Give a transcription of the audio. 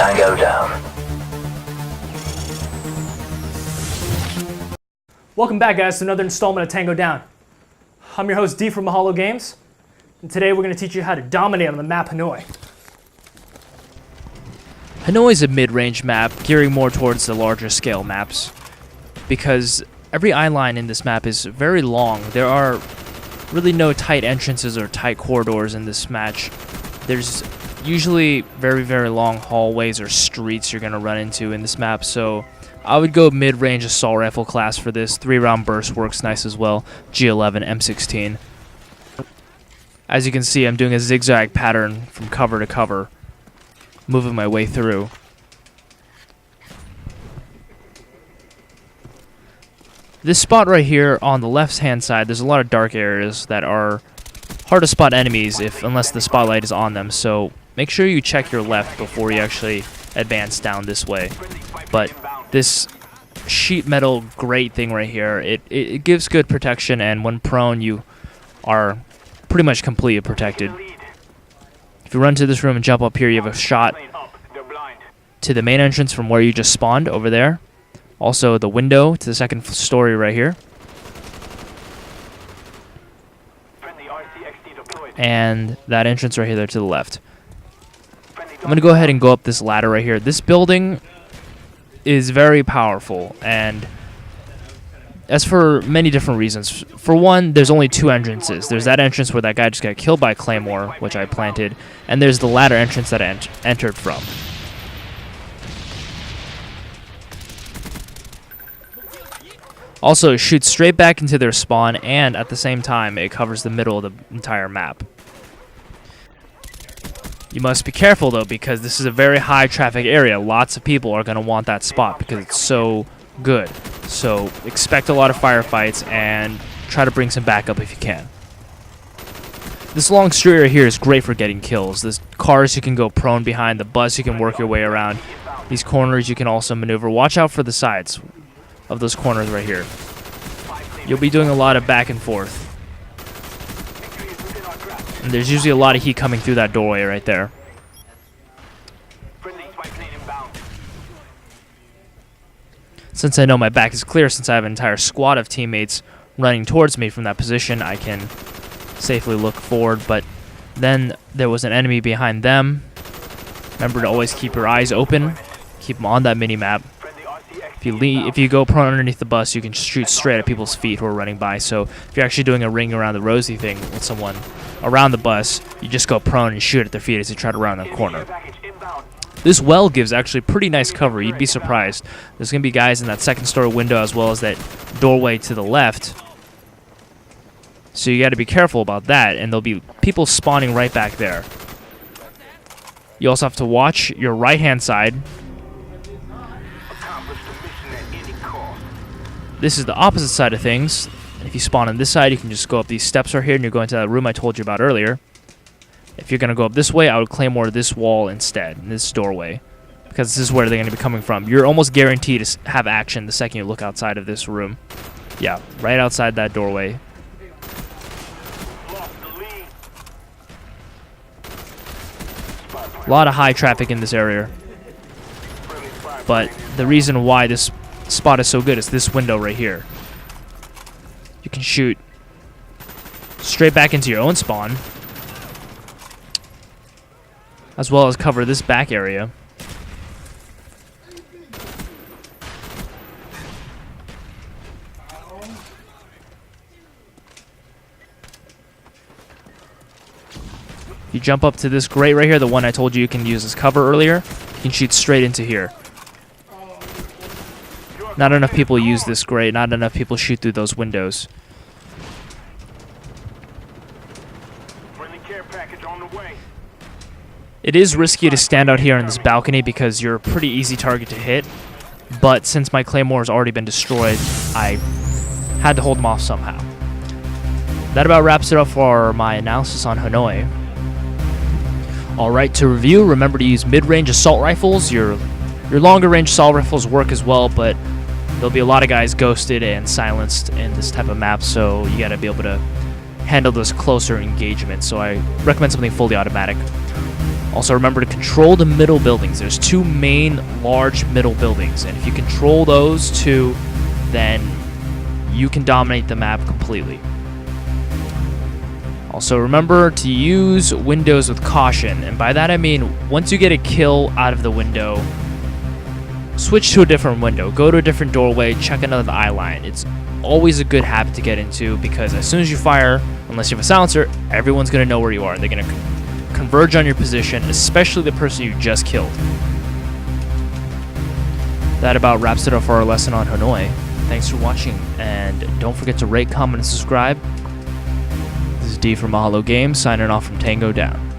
Tango down. Welcome back, guys, to another installment of Tango Down. I'm your host, D from Mahalo Games, and today we're going to teach you how to dominate on the map Hanoi. Hanoi is a mid-range map, gearing more towards the larger scale maps, because every eye line in this map is very long. There are really no tight entrances or tight corridors in this match. There's usually very, very long hallways or streets you're going to run into in this map, so I would go mid-range assault rifle class for this. 3-round burst works nice as well. G11, M16. As you can see, I'm doing a zigzag pattern from cover to cover, moving my way through. This spot right here on the left-hand side, there's a lot of dark areas that are hard to spot enemies unless the spotlight is on them, so make sure you check your left before you actually advance down this way. But this sheet metal grate thing right here, it gives good protection, and when prone you are pretty much completely protected. If you run to this room and jump up here, you have a shot to the main entrance from where you just spawned over there. Also the window to the second story right here. And that entrance right here there to the left. I'm going to go ahead and go up this ladder right here. This building is very powerful, and as for many different reasons. For one, there's only 2 entrances. There's that entrance where that guy just got killed by Claymore, which I planted, and there's the ladder entrance that I entered from. Also, it shoots straight back into their spawn, and at the same time, it covers the middle of the entire map. You must be careful, though, because this is a very high traffic area. Lots of people are going to want that spot because it's so good. So expect a lot of firefights and try to bring some backup if you can. This long street right here is great for getting kills. There's cars you can go prone behind, the bus you can work your way around. These corners you can also maneuver. Watch out for the sides of those corners right here. You'll be doing a lot of back and forth. And there's usually a lot of heat coming through that doorway right there. Since I know my back is clear, since I have an entire squad of teammates running towards me from that position, I can safely look forward. But then there was an enemy behind them. Remember to always keep your eyes open. Keep them on that mini-map. If you go prone underneath the bus, you can shoot straight at people's feet who are running by. So if you're actually doing a ring around the rosy thing with someone around the bus, you just go prone and shoot at their feet as they try to round the corner. This well gives actually pretty nice cover. You'd be surprised. There's going to be guys in that second story window as well as that doorway to the left. So you got to be careful about that, and there'll be people spawning right back there. You also have to watch your right-hand side. This is the opposite side of things. If you spawn on this side, you can just go up these steps right here, and you're going to that room I told you about earlier. If you're going to go up this way, I would claymore this wall instead, this doorway, because this is where they're going to be coming from. You're almost guaranteed to have action the second you look outside of this room. Yeah, right outside that doorway. A lot of high traffic in this area. But the reason why this spot is so good is this window right here. You can shoot straight back into your own spawn, as well as cover this back area. You jump up to this grate right here, the one I told you can use as cover earlier. You can shoot straight into here. Not enough people use this grate. Not enough people shoot through those windows. It is risky to stand out here on this balcony because you're a pretty easy target to hit. But since my claymore has already been destroyed, I had to hold them off somehow. That about wraps it up for my analysis on Hanoi. Alright, to review, remember to use mid-range assault rifles. Your longer range assault rifles work as well, but there'll be a lot of guys ghosted and silenced in this type of map, so you gotta be able to handle those closer engagements. So I recommend something fully automatic. Also, remember to control the middle buildings. There's two main large middle buildings, and if you control those two, then you can dominate the map completely. Also, remember to use windows with caution, and by that I mean once you get a kill out of the window, switch to a different window, go to a different doorway, check another eye line. It's always a good habit to get into, because as soon as you fire, unless you have a silencer, everyone's going to know where you are. They're going to converge on your position, especially the person you just killed. That about wraps it up for our lesson on Hanoi. Thanks for watching, and don't forget to rate, comment, and subscribe. This is D from Mahalo Games, signing off from Tango down.